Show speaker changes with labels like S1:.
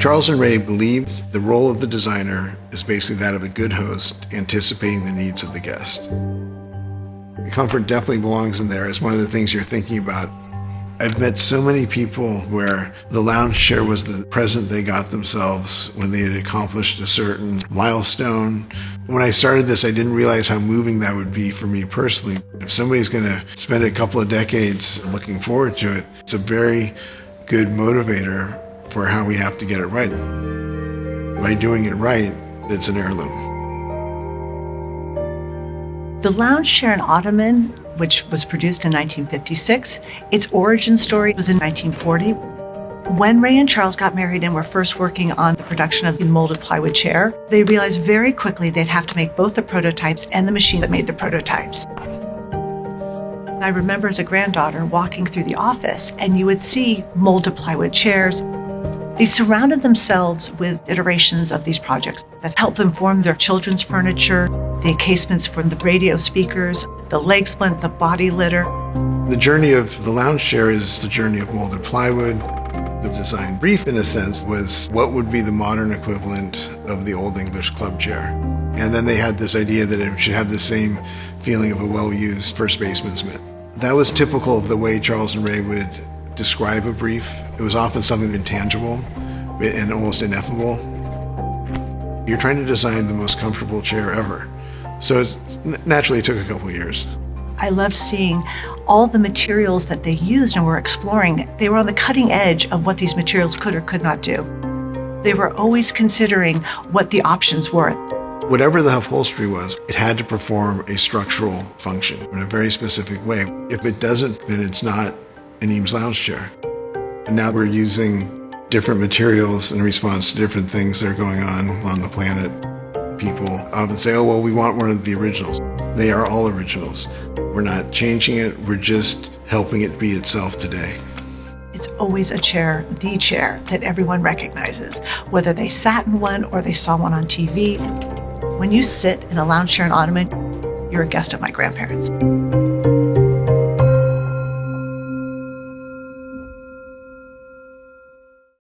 S1: Charles and Ray believed the role of the designer is basically that of a good host, anticipating the needs of the guest. Comfort definitely belongs in there as one of the things you're thinking about. I've met so many people where the lounge chair was the present they got themselves when they had accomplished a certain milestone. When I started this, I didn't realize how moving that would be for me personally. If somebody's going to spend a couple of decades looking forward to it, it's a very good motivator for how we have to get it right. By doing it right, it's an heirloom.
S2: The lounge chair in Ottoman, which was produced in 1956, its origin story was in 1940. When Ray and Charles got married and were first working on the production of the molded plywood chair, they realized very quickly they'd have to make both the prototypes and the machine that made the prototypes. I remember as a granddaughter walking through the office, and you would see molded plywood chairs. They surrounded themselves with iterations of these projects that helped them form their children's furniture, the encasements from the radio speakers, the leg splint, the body litter.
S1: The journey of the lounge chair is the journey of molded plywood. The design brief, in a sense, was what would be the modern equivalent of the Old English club chair. And then they had this idea that it should have the same feeling of a well-used first baseman's mitt. That was typical of the way Charles and Ray would describe a brief. It was often something intangible and almost ineffable. You're trying to design the most comfortable chair ever. So naturally it took a couple of years.
S2: I loved seeing all the materials that they used and were exploring. They were on the cutting edge of what these materials could or could not do. They were always considering what the options were.
S1: Whatever the upholstery was, it had to perform a structural function in a very specific way. If it doesn't, then it's not an Eames lounge chair. And now we're using different materials in response to different things that are going on the planet. People often say, oh, well, we want one of the originals. They are all originals. We're not changing it, we're just helping it be itself today.
S2: It's always a chair, the chair that everyone recognizes, whether they sat in one or they saw one on TV. When you sit in a lounge chair in Ottoman, you're a guest of my grandparents.